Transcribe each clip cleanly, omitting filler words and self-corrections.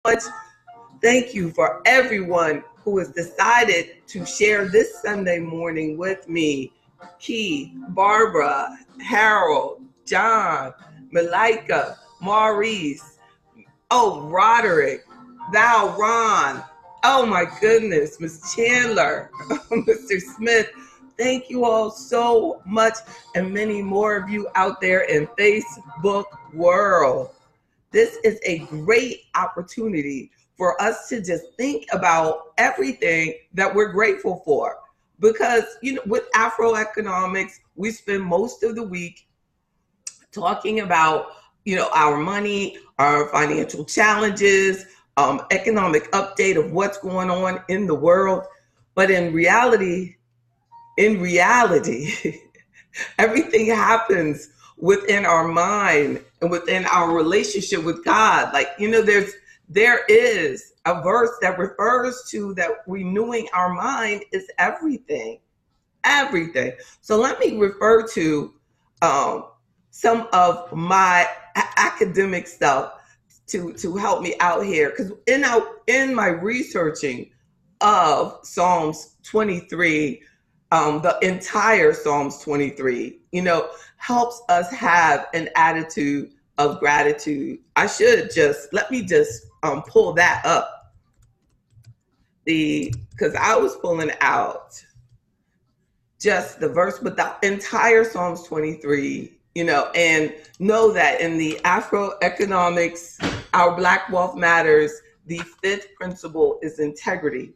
much. Thank you for everyone who has decided to share this Sunday morning with me. Keith, Barbara, Harold, John, Malika, Maurice, Roderick, Val, Ron. Oh my goodness, Miss Chandler, Mr. Smith. Thank you all so much, and many more of you out there in Facebook world. This is a great opportunity for us to just think about everything that we're grateful for. Because, with AfroEconomics, we spend most of the week talking about, our money, our financial challenges, economic update of what's going on in the world. But in reality, everything happens within our mind and within our relationship with God. There is a verse that refers to that renewing our mind is everything. So let me refer to some of my academic stuff to help me out here, because in my researching of Psalms 23, the entire Psalms 23, helps us have an attitude of gratitude. Let me just pull that up, because I was pulling out just the verse, but the entire Psalms 23, and know that in the AfroEconomics, Our Black Wealth Matters, the fifth principle is integrity.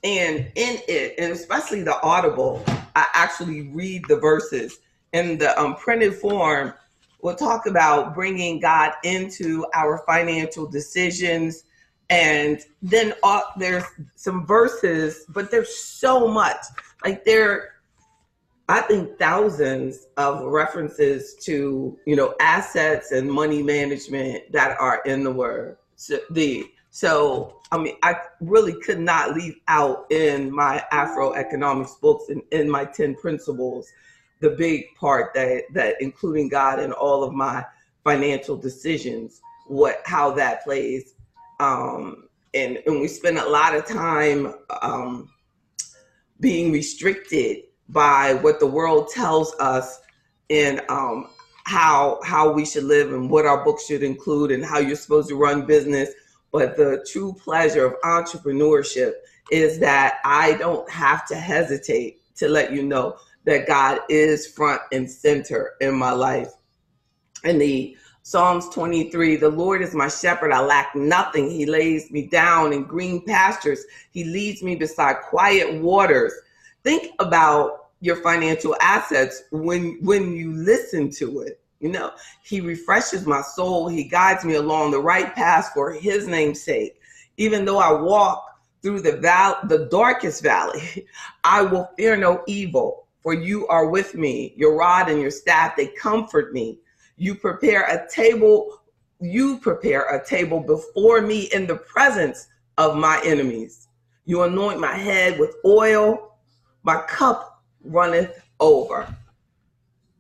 And in it, and especially the Audible, I actually read the verses. In the printed form, we'll talk about bringing God into our financial decisions. And then there's some verses, but there's so much. I think thousands of references to, assets and money management that are in the Word. So, I really could not leave out in my AfroEconomics books and in my 10 principles, the big part that including God in all of my financial decisions, how that plays. And we spend a lot of time being restricted by what the world tells us in how we should live and what our books should include and how you're supposed to run business. But the true pleasure of entrepreneurship is that I don't have to hesitate to let you know that God is front and center in my life. In the Psalms 23, the Lord is my shepherd, I lack nothing. He lays me down in green pastures. He leads me beside quiet waters. Think about your financial assets when you listen to it. He refreshes my soul. He guides me along the right path for his name's sake. Even though I walk through the darkest valley, I will fear no evil, for you are with me. Your rod and your staff, they comfort me. You prepare a table before me in the presence of my enemies. You anoint my head with oil. My cup runneth over.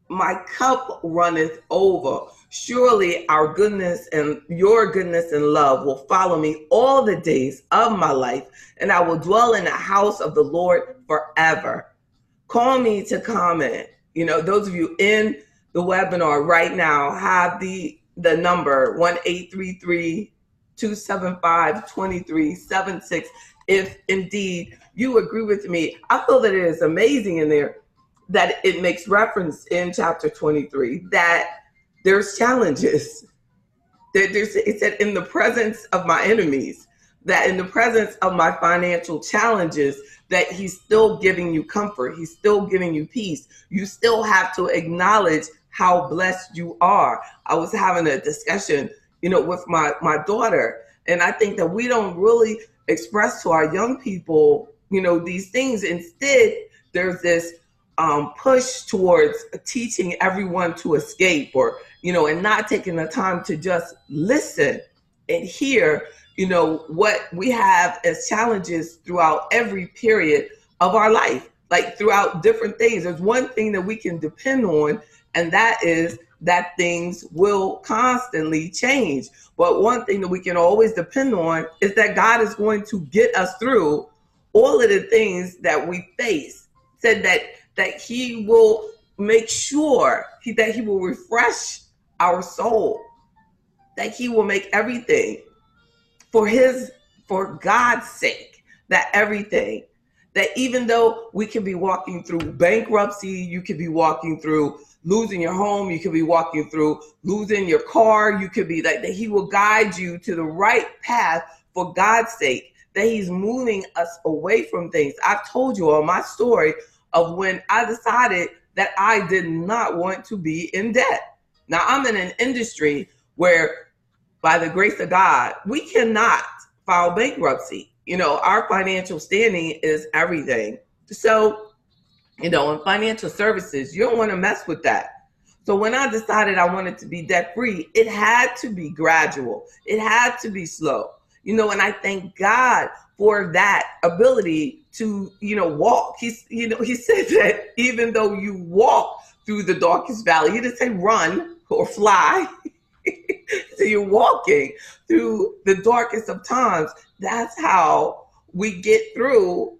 My cup runneth over. Surely our goodness and your goodness and love will follow me all the days of my life, and I will dwell in the house of the Lord forever. Call me to comment. Those of you in the webinar right now have the number 1-833-275-2376. If indeed you agree with me, I feel that it is amazing in there that it makes reference in chapter 23 that there's challenges. It said, in the presence of my enemies, that in the presence of my financial challenges, that he's still giving you comfort. He's still giving you peace. You still have to acknowledge how blessed you are. I was having a discussion, with my daughter, and I think that we don't really express to our young people, these things. Instead, there's this push towards teaching everyone to escape, or and not taking the time to just listen and hear what we have as challenges throughout every period of our life, like throughout different things. There's one thing that we can depend on, and that is that things will constantly change. But one thing that we can always depend on is that God is going to get us through all of the things that we face. Said that He will make sure that He will refresh our soul, that He will make everything for God's sake, that everything, that even though we can be walking through bankruptcy, you could be walking through losing your home, you could be walking through losing your car, you could be like that He will guide you to the right path for God's sake, that He's moving us away from things. I've told you all my story of when I decided that I did not want to be in debt. Now I'm in an industry where, by the grace of God, we cannot file bankruptcy. Our financial standing is everything. So, in financial services, you don't want to mess with that. So when I decided I wanted to be debt free, it had to be gradual. It had to be slow. And I thank God for that ability to, walk. He said that even though you walk through the darkest valley, He didn't say run or fly. So you're walking through the darkest of times. That's how we get through,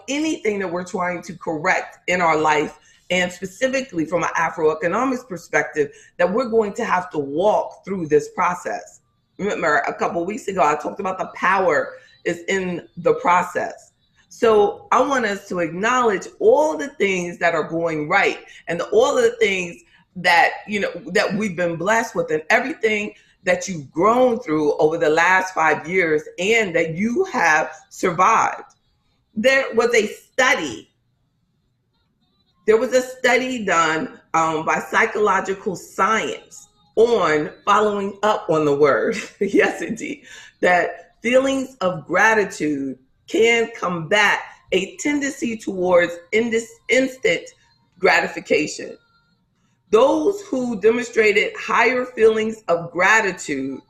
anything that we're trying to correct in our life. And specifically from an AfroEconomics perspective, that we're going to have to walk through this process. Remember, a couple of weeks ago, I talked about the power is in the process. So I want us to acknowledge all the things that are going right and all of the things that that we've been blessed with, and everything that you've grown through over the last 5 years and that you have survived. There was a study done by psychological science on following up on the word. Yes, indeed, that feelings of gratitude can combat a tendency towards instant gratification. Those who demonstrated higher feelings of gratitude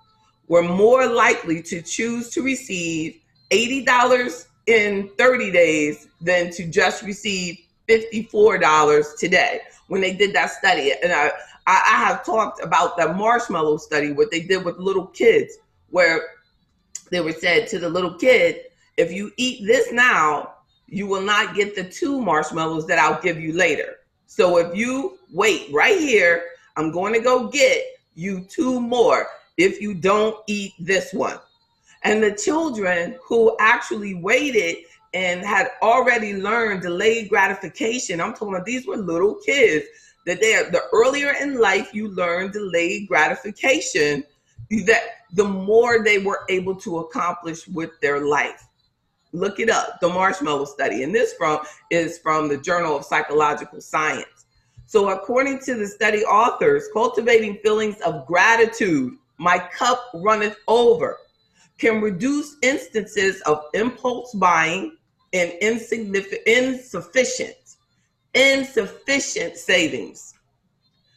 were more likely to choose to receive $80 in 30 days than to just receive $54 today when they did that study. And I have talked about the marshmallow study, what they did with little kids, where they were said to the little kid, if you eat this now, you will not get the 2 marshmallows that I'll give you later. So if you wait right here, I'm going to go get you 2 more if you don't eat this one. And the children who actually waited and had already learned delayed gratification, I'm talking about these were little kids, that the earlier in life you learn delayed gratification, that the more they were able to accomplish with their life. Look it up, the marshmallow study. And this is from the Journal of Psychological Science. So according to the study authors, cultivating feelings of gratitude, my cup runneth over, can reduce instances of impulse buying and insufficient savings.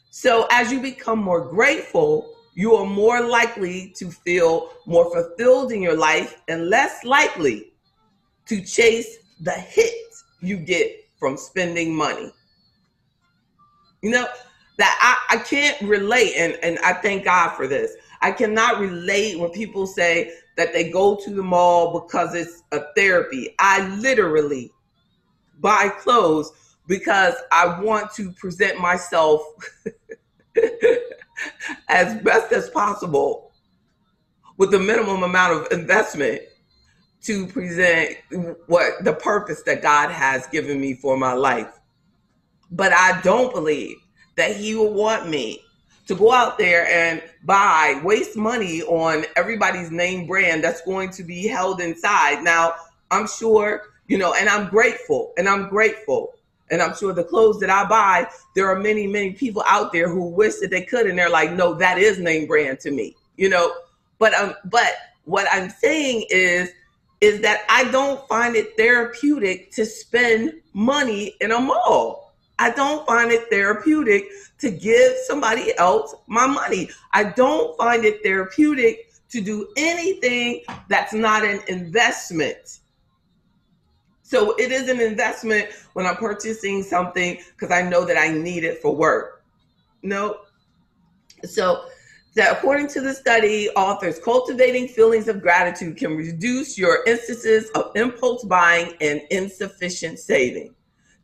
So as you become more grateful, you are more likely to feel more fulfilled in your life and less likely to chase the hit you get from spending money. That I can't relate, and I thank God for this. I cannot relate when people say that they go to the mall because it's a therapy. I literally buy clothes because I want to present myself as best as possible with the minimum amount of investment to present what the purpose that God has given me for my life. But I don't believe that He will want me to go out there and waste money on everybody's name brand that's going to be held inside. Now, I'm sure, and I'm grateful. And I'm sure the clothes that I buy, there are many, many people out there who wish that they could. And they're like, no, that is name brand to me, But what I'm saying is that I don't find it therapeutic to spend money in a mall. I don't find it therapeutic to give somebody else my money. I don't find it therapeutic to do anything that's not an investment. So it is an investment when I'm purchasing something because I know that I need it for work. No. So that according to the study authors, cultivating feelings of gratitude can reduce your instances of impulse buying and insufficient saving.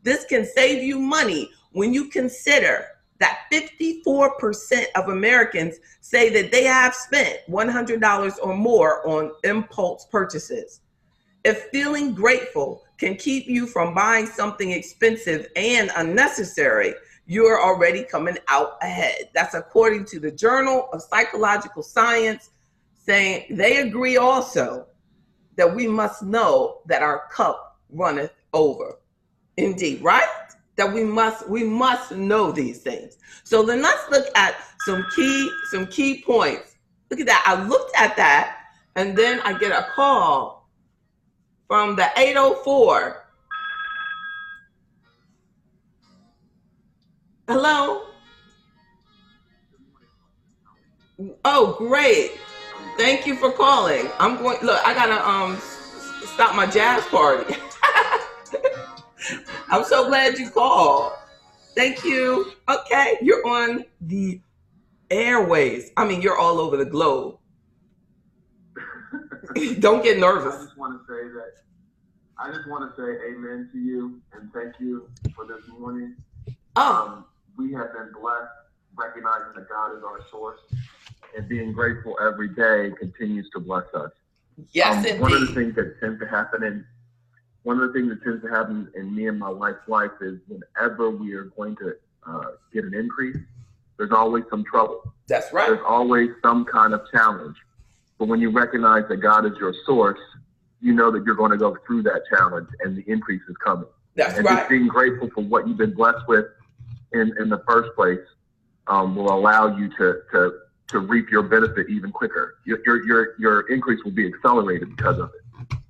This can save you money when you consider that 54% of Americans say that they have spent $100 or more on impulse purchases. If feeling grateful can keep you from buying something expensive and unnecessary, you're already coming out ahead. That's according to the Journal of Psychological Science, saying they agree also that we must know that our cup runneth over. Indeed, right? That we must know these things. So then let's look at some key points. Look at that. I looked at that and then I get a call from the 804. Hello? Oh, great. Thank you for calling. I'm going, look, I gotta stop my jazz party. I'm so glad you called. Thank you. Okay, you're on the airways. I mean, you're all over the globe. Don't get nervous. I just want to say amen to you and thank you for this morning. We have been blessed, recognizing that God is our source, and being grateful every day continues to bless us. Yes, indeed. One of the things that tends to happen in me and my wife's life is whenever we are going to get an increase, there's always some trouble. That's right. There's always some kind of challenge. But when you recognize that God is your source, you know that you're going to go through that challenge and the increase is coming. That's and right. Just being grateful for what you've been blessed with in the first place will allow you to reap your benefit even quicker. Your increase will be accelerated because of it.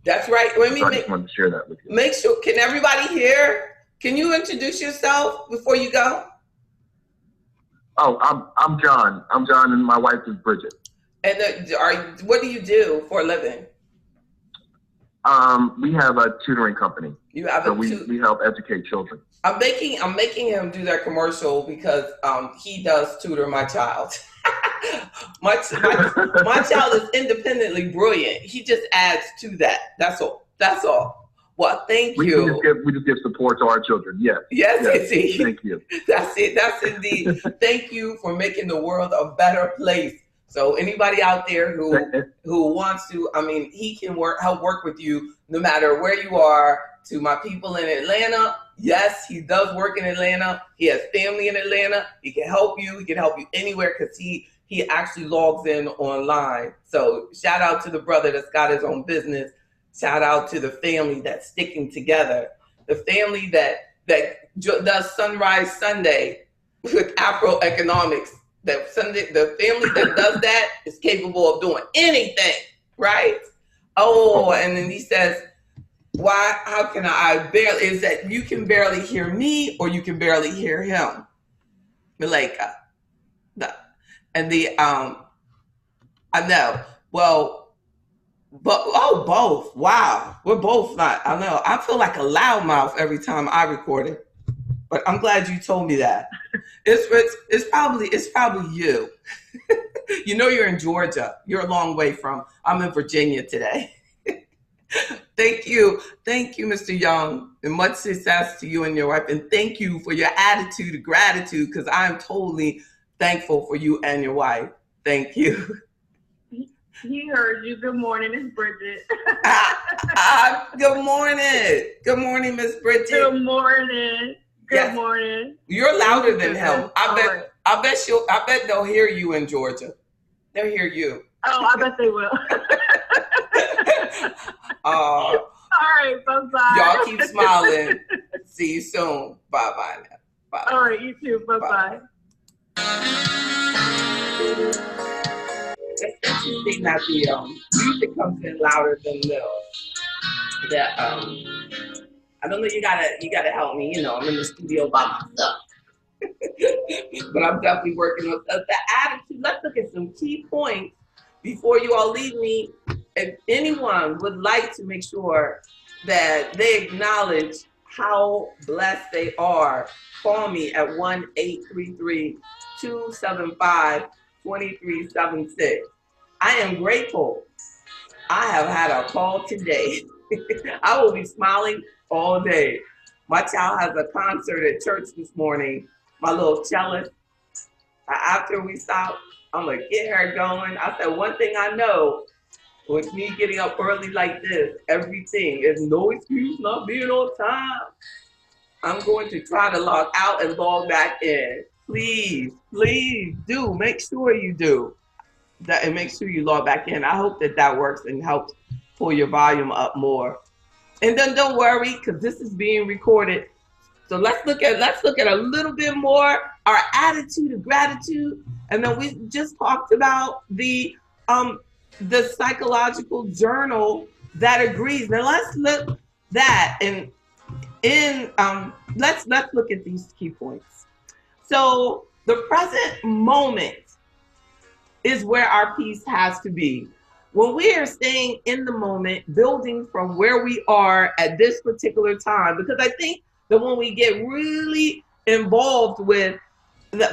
That's right. So I just wanted to share that with you. Make sure, can everybody hear? Can you introduce yourself before you go? Oh, I'm John. I'm John, and my wife is Bridget. And what do you do for a living? We have a tutoring company. You have we help educate children. I'm making him do that commercial because he does tutor my child. my child is independently brilliant. He just adds to that. That's all. Well, thank you. We just give support to our children. Yes. Yes, indeed. Thank you. That's it. That's indeed. Thank you for making the world a better place. So anybody out there who wants to, I mean, he can help work with you no matter where you are. To my people in Atlanta, yes, he does work in Atlanta. He has family in Atlanta. He can help you. He can help you anywhere because he actually logs in online. So shout out to the brother that's got his own business. Shout out to the family that's sticking together. The family that does Sunrise Sunday with AfroEconomics. The family that does that is capable of doing anything, right? Oh, and then he says, why, how can is that you can barely hear me or you can barely hear him? Malika. And I know. Well, but both. Wow. We're both not. I know. I feel like a loudmouth every time I record it. But I'm glad you told me that. It's probably you. You know you're in Georgia. You're a long way from. I'm in Virginia today. Thank you, Mr. Young, and much success to you and your wife. And thank you for your attitude of gratitude, because I'm totally thankful for you and your wife. Thank you. He heard you. Good morning, it's Bridget. Good morning. Good morning, Miss Bridget. Good morning. Good morning. You're louder than him. I bet they'll hear you in Georgia. They'll hear you. Oh, I bet they will. All right, bye-bye. Y'all keep smiling. See you soon. Bye-bye now. Bye. All right, you too. Bye-bye. It's interesting that the music comes in louder than that. I don't know. You gotta help me. You know, I'm in the studio by myself, but I'm definitely working on the attitude. Let's look at some key points before you all leave me. If anyone would like to make sure that they acknowledge how blessed they are, call me at 1-833 275-2376. I am grateful. I have had a call today. I will be smiling all day. My child has a concert at church this morning. My little cellist. After we stop, I'm going to get her going. I said, one thing I know, with me getting up early like this, everything is no excuse not being on time. I'm going to try to log out and log back in. Please, please do. Make sure you do that and make sure you log back in. I hope that works and helps pull your volume up more. And then don't worry, because this is being recorded. So let's look at a little bit more our attitude of gratitude. And then we just talked about the psychological journal that agrees. Now let's look that and let's look at these key points. So the present moment is where our peace has to be. When we are staying in the moment, building from where we are at this particular time, because I think that when we get really involved with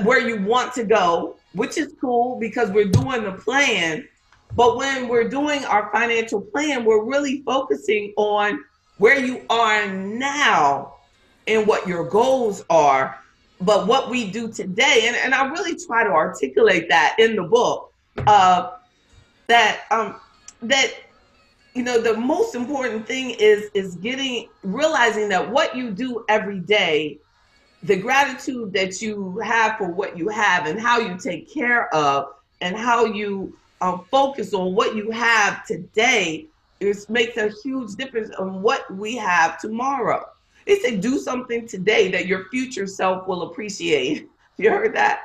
where you want to go, which is cool because we're doing the plan, but when we're doing our financial plan, we're really focusing on where you are now and what your goals are, but what we do today. And I really try to articulate that in the book, that the most important thing is realizing that what you do every day, the gratitude that you have for what you have and how you take care of and how you focus on what you have today makes a huge difference on what we have tomorrow. They say do something today that your future self will appreciate. You heard that?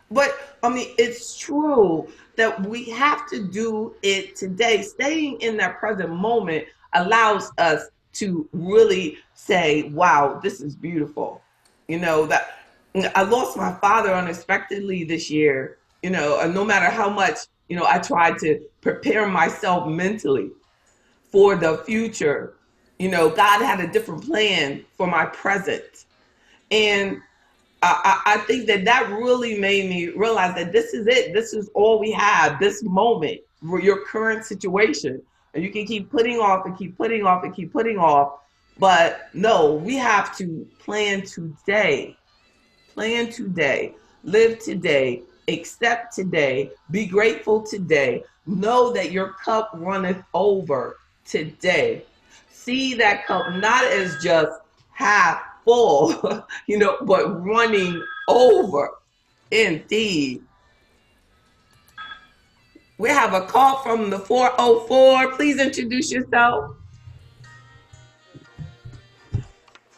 But I mean, it's true that we have to do it today. Staying in that present moment allows us to really say, wow, this is beautiful. That I lost my father unexpectedly this year, and no matter how much, I tried to prepare myself mentally for the future, God had a different plan for my present. And I think that really made me realize that this is it. This is all we have, this moment, your current situation. And you can keep putting off and keep putting off and keep putting off. But no, we have to plan today. Plan today. Live today. Accept today. Be grateful today. Know that your cup runneth over today. See that cup not as just half full, but running over. Indeed. We have a call from the 404. Please introduce yourself.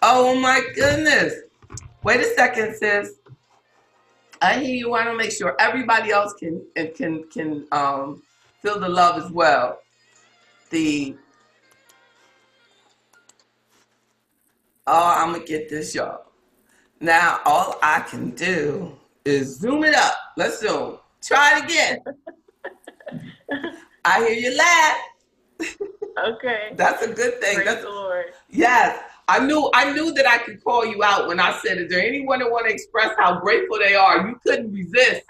Oh my goodness. Wait a second, sis. I hear you. Want to make sure everybody else can feel the love as well. I'm gonna get this, y'all. Now all I can do is zoom it up. Let's zoom. Try it again. I hear you laugh. Okay. That's a good thing. Praise the Lord. Yes. I knew that I could call you out when I said, is there anyone that want to express how grateful they are? You couldn't resist.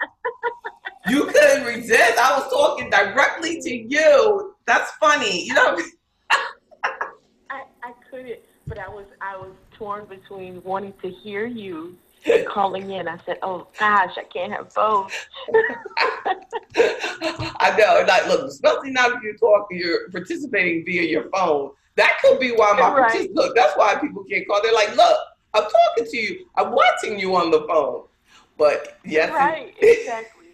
You couldn't resist. I was talking directly to you. That's funny. I couldn't, but I was torn between wanting to hear you and calling in. I said, oh gosh, I can't have both. I know. Like, look, especially now that you're participating via your phone. That could be why look, that's why people can't call. They're like, look, I'm talking to you. I'm watching you on the phone. But yes. Right, exactly.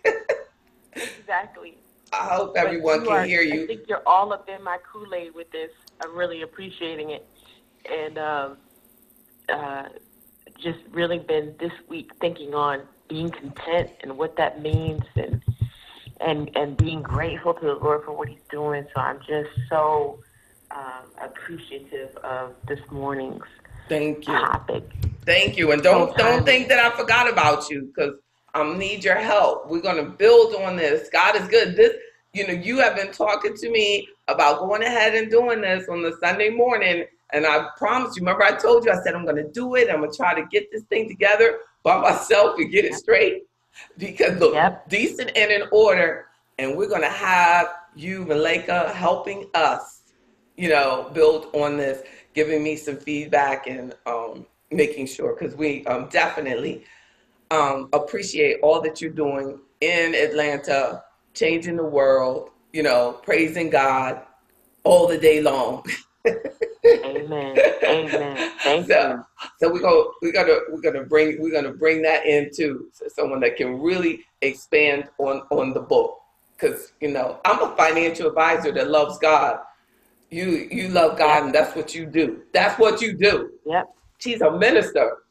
Exactly. I hope everyone can hear you. I think you're all up in my Kool-Aid with this. I'm really appreciating it. And just really been this week thinking on being content and what that means and being grateful to the Lord for what he's doing. So I'm just so appreciative of this morning's topic. Thank you. And don't think that I forgot about you, because I need your help. We're going to build on this. God is good. You have been talking to me about going ahead and doing this on the Sunday morning. And I promised you, remember I told you, I said, I'm going to do it. I'm going to try to get this thing together by myself and get it straight. Because look, Yep. decent and in order, and we're going to have you, Malika, helping us, build on this, giving me some feedback and making sure, because we definitely appreciate all that you're doing in Atlanta, changing the world, praising God all the day long. Amen. Amen. Thank you. So we're gonna bring that into someone that can really expand on the book, because I'm a financial advisor that loves God. You love God, Yep. and that's what you do. That's what you do. Yep. She's a minister.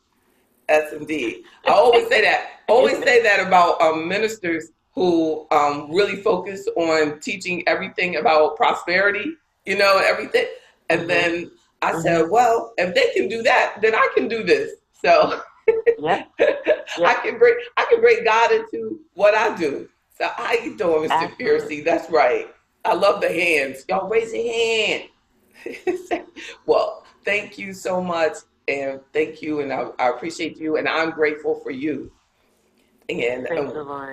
Yes, indeed. I always say that. Always say that about ministers who really focus on teaching everything about prosperity, everything. And then I said, well, if they can do that, then I can do this. So Yep. I can bring God into what I do. So how you doing, Mr. Fiercey? That's right. I love the hands. Y'all raise your hand. Well, thank you so much, and thank you, and I appreciate you, and I'm grateful for you. And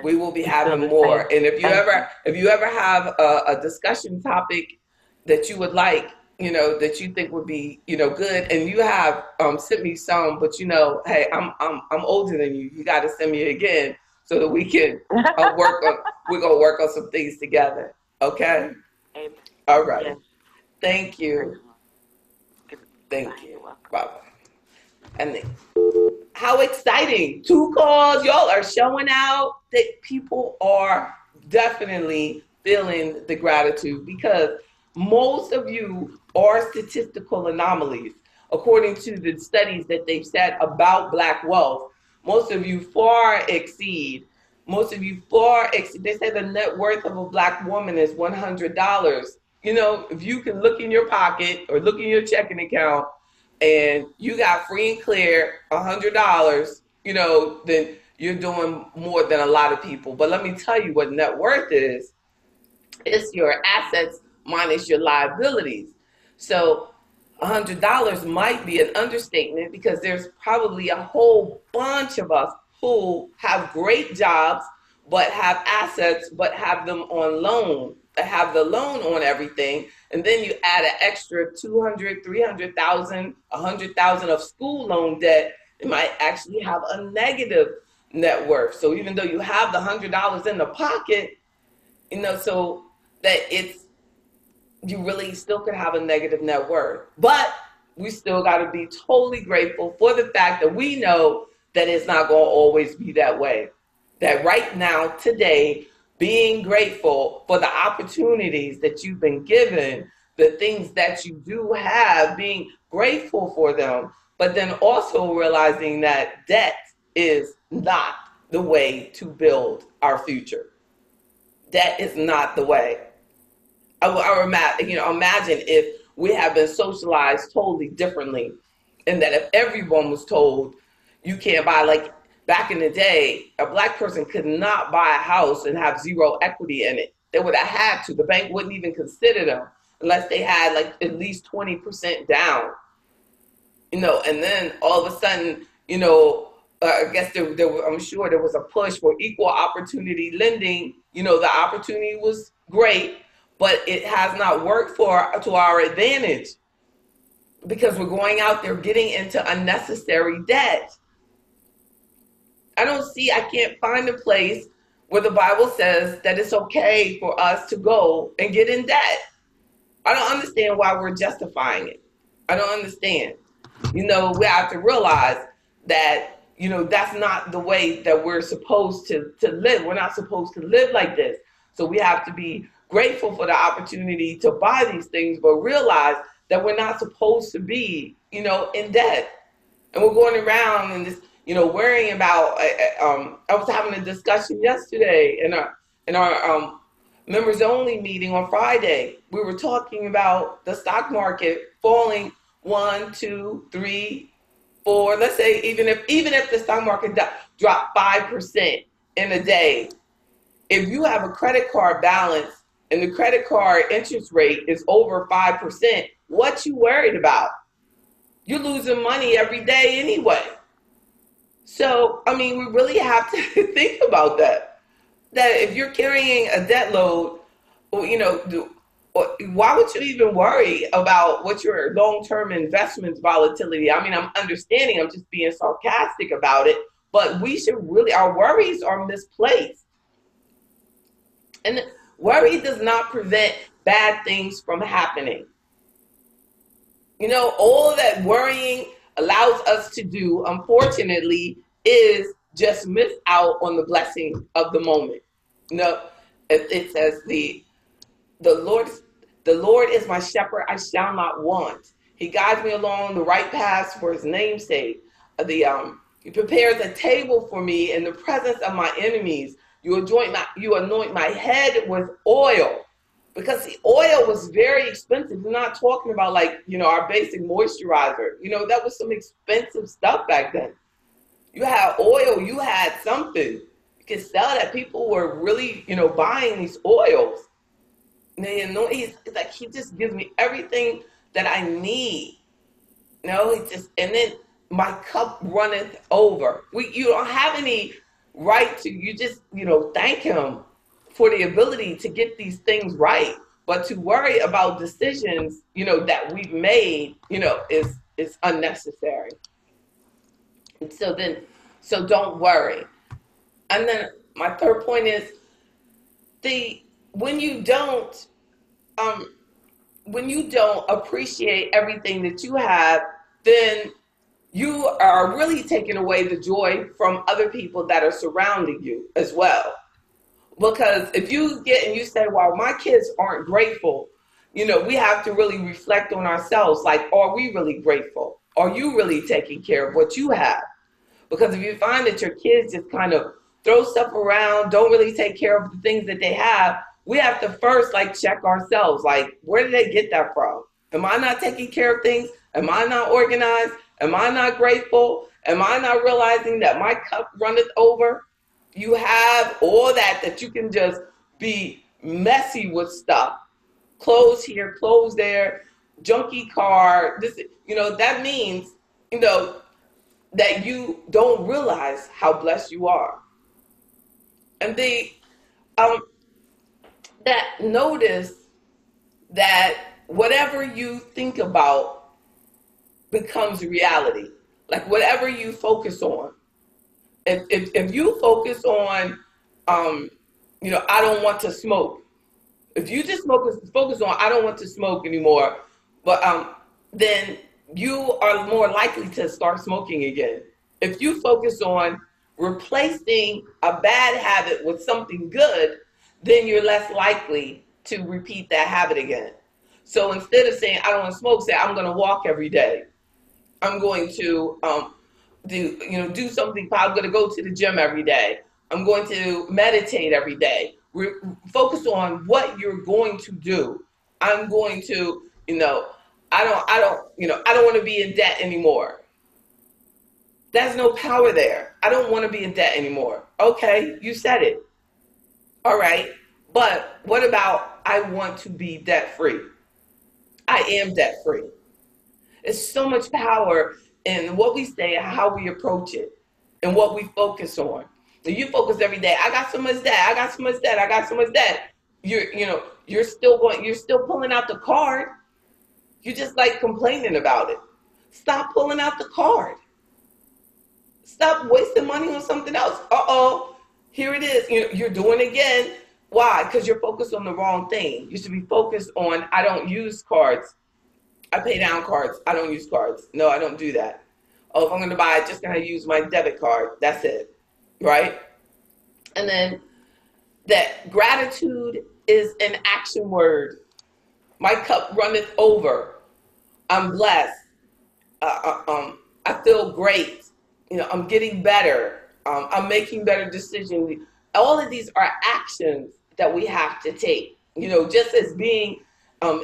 we will be having more. And if you ever have a discussion topic that you would like, that you think would be, good, and you have sent me some, but hey, I'm older than you. You got to send me again so that we can we're gonna work on some things together. Okay. Amen. All right. Yes. Thank you. Thank you. Bye. And then, how exciting. 2 calls. Y'all are showing out that people are definitely feeling the gratitude, because most of you are statistical anomalies. According to the studies that they've said about Black wealth, most of you far exceed. They say the net worth of a Black woman is $100. If you can look in your pocket or look in your checking account and you got free and clear $100, then you're doing more than a lot of people. But let me tell you what net worth is. It's your assets minus your liabilities. So $100 might be an understatement, because there's probably a whole bunch of us who have great jobs but have assets but have them on loan, that have the loan on everything, and then you add an extra 200, 300,000, 100,000 of school loan debt, it might actually have a negative net worth. So even though you have the $100 in the pocket, so that you really still could have a negative net worth. But we still got to be totally grateful for the fact that we know that it's not going to always be that way. That right now, today, being grateful for the opportunities that you've been given, the things that you do have, being grateful for them, but then also realizing that debt is not the way to build our future. Debt is not the way. Imagine if we have been socialized totally differently, and that if everyone was told you can't buy, like back in the day, a Black person could not buy a house and have zero equity in it. They would have had to. The bank wouldn't even consider them unless they had like at least 20% down. And then all of a sudden, I guess I'm sure there was a push for equal opportunity lending. The opportunity was great, but it has not worked to our advantage, because we're going out there getting into unnecessary debt. I can't find a place where the Bible says that it's okay for us to go and get in debt. I don't understand why we're justifying it. I don't understand. We have to realize that, that's not the way that we're supposed to live. We're not supposed to live like this. So we have to be grateful for the opportunity to buy these things, but realize that we're not supposed to be, in debt. And we're going around and just, worrying about, I was having a discussion yesterday in our members only meeting on Friday. We were talking about the stock market falling 1, 2, 3, 4. Let's say even if the stock market dropped 5% in a day, if you have a credit card balance and the credit card interest rate is over 5%, what you worried about? You're losing money every day anyway. So, I mean, we really have to think about that. That if you're carrying a debt load, or, why would you even worry about what your long-term investments volatility? I mean, I'm understanding, I'm just being sarcastic about it, but we should really, our worries are misplaced. And worry does not prevent bad things from happening. All that worrying allows us to do, unfortunately, is just miss out on the blessing of the moment. It says the Lord the Lord is my shepherd, I shall not want. He guides me along the right paths for his name's sake. He prepares a table for me in the presence of my enemies. You anoint my head with oil. Because the oil was very expensive. We're not talking about our basic moisturizer. That was some expensive stuff back then. You had oil, you had something. You could sell that. People were really, buying these oils. He's like, he just gives me everything that I need. And then my cup runneth over. You don't have any right to, you just, thank him for the ability to get these things right. But to worry about decisions, that we've made, is unnecessary. And so don't worry. And then my third point is when you don't appreciate everything that you have, then you are really taking away the joy from other people that are surrounding you as well. Because if you get and you say, well, my kids aren't grateful, we have to really reflect on ourselves. Like, are we really grateful? Are you really taking care of what you have? Because if you find that your kids just kind of throw stuff around, don't really take care of the things that they have, we have to first check ourselves. Like, where did they get that from? Am I not taking care of things? Am I not organized? Am I not grateful? Am I not realizing that my cup runneth over? You have all that you can just be messy with stuff. Clothes here, clothes there, junky car. That means, that you don't realize how blessed you are. And that notice that whatever you think about becomes reality. Like whatever you focus on. If you focus on, I don't want to smoke. If you just focus on, I don't want to smoke anymore, but then you are more likely to start smoking again. If you focus on replacing a bad habit with something good, then you're less likely to repeat that habit again. So instead of saying, I don't want to smoke, say, I'm going to walk every day. I'm going to do something. I'm going to go to the gym every day. I'm going to meditate every day. Focus on what you're going to do. I'm going to, I don't want to be in debt anymore. There's no power there. I don't want to be in debt anymore. Okay, you said it. All right. But what about I want to be debt free? I am debt free. There's so much power in what we say and how we approach it and what we focus on. If you focus every day, I got so much debt, I got so much debt, I got so much debt. You're still pulling out the card. You're just complaining about it. Stop pulling out the card. Stop wasting money on something else. Here it is. You're doing it again. Why? Because you're focused on the wrong thing. You should be focused on, I don't use cards. I pay down cards. I don't use cards. No, I don't do that. Oh, if I'm going to buy it, just going to use my debit card. That's it. Right? And then that gratitude is an action word. My cup runneth over. I'm blessed. I feel great. I'm getting better. I'm making better decisions. All of these are actions that we have to take. Just as being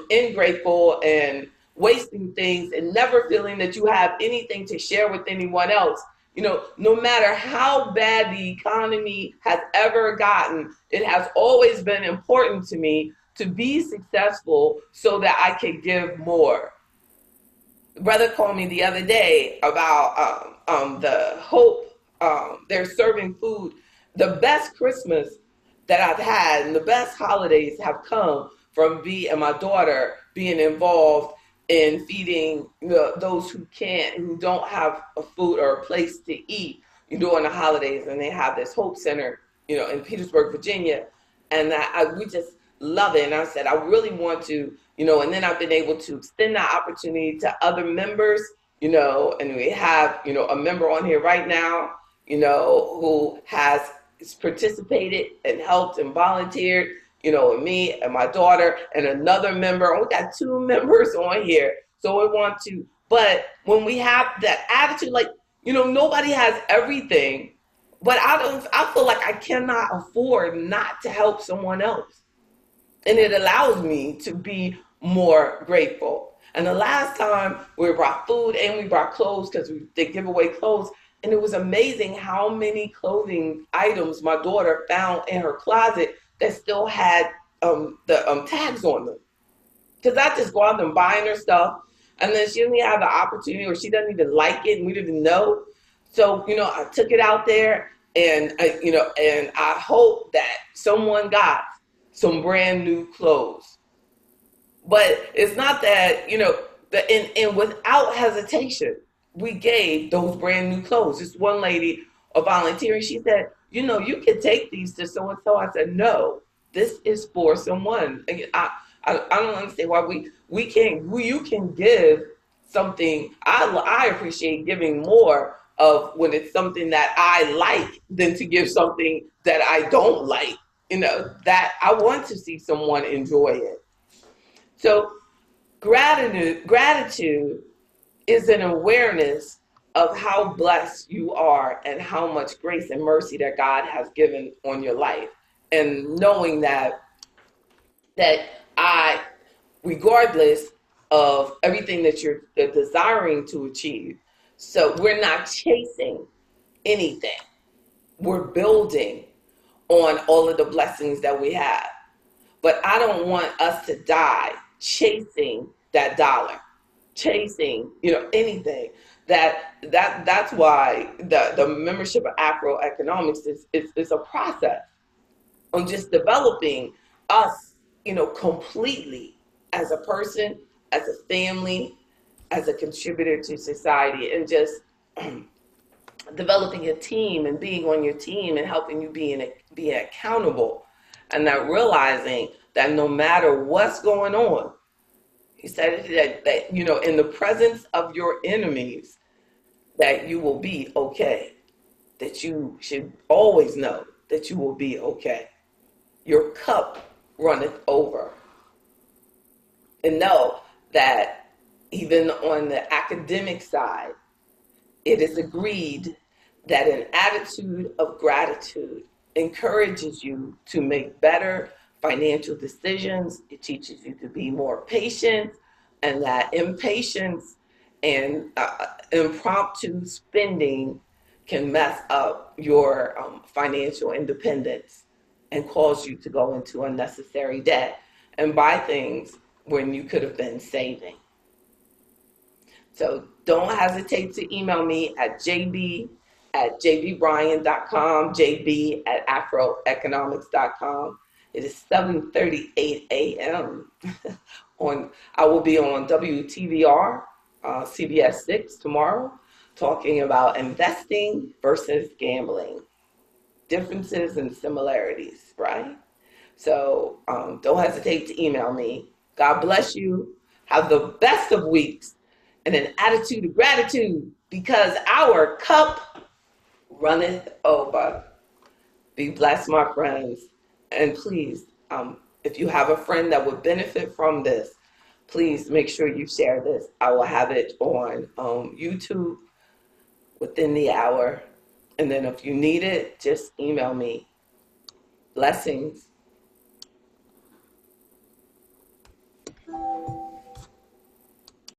ingrateful and wasting things and never feeling that you have anything to share with anyone else. No matter how bad the economy has ever gotten, it has always been important to me to be successful so that I could give more. Brother called me the other day about the hope they're serving food. The best Christmas that I've had and the best holidays have come from me and my daughter being involved in feeding those who don't have a food or a place to eat during the holidays. And they have this Hope Center, in Petersburg, Virginia, and we just love it. And I said, I really want to, and then I've been able to extend that opportunity to other members, and we have, a member on here right now, who has participated and helped and volunteered, and me and my daughter and another member. We got 2 members on here. So we want to, but when we have that attitude, like, nobody has everything, but I feel like I cannot afford not to help someone else. And it allows me to be more grateful. And the last time we brought food and we brought clothes, because they give away clothes, and it was amazing how many clothing items my daughter found in her closet that still had the tags on them. Because I just go out and buying her stuff, and then she didn't have the opportunity, or she doesn't even like it, and we didn't know. So, I took it out there, and and I hope that someone got some brand new clothes. But it's not that, and without hesitation, we gave those brand new clothes. This one lady, a volunteer, she said, you can take these to so-and-so. I said, no, this is for someone. I don't understand why you can give something. I appreciate giving more of when it's something that I like than to give something that I don't like, that I want to see someone enjoy it. So gratitude is an awareness of how blessed you are and how much grace and mercy that God has given on your life. And knowing that regardless of everything that you're desiring to achieve, so we're not chasing anything. We're building on all of the blessings that we have. But I don't want us to die chasing that dollar, chasing, anything. That's why the membership of AfroEconomics is a process on just developing us, completely as a person, as a family, as a contributor to society, and just developing a team and being on your team and helping you be accountable, and not realizing that no matter what's going on, he said that in the presence of your enemies, that you will be okay, that you should always know that you will be okay. Your cup runneth over. And know that even on the academic side, it is agreed that an attitude of gratitude encourages you to make better financial decisions. It teaches you to be more patient, and that impatience and impromptu spending can mess up your financial independence and cause you to go into unnecessary debt and buy things when you could have been saving. So don't hesitate to email me at jb@jbbryan.com, jb@afroeconomics.com. It is 7:38 a.m. I will be on WTVR, CBS 6 tomorrow, talking about investing versus gambling, differences and similarities, right? So don't hesitate to email me. God bless you. Have the best of weeks and an attitude of gratitude, because our cup runneth over. Be blessed, my friends. And please, if you have a friend that would benefit from this, please make sure you share this. I will have it on YouTube within the hour. And then if you need it, just email me. Blessings.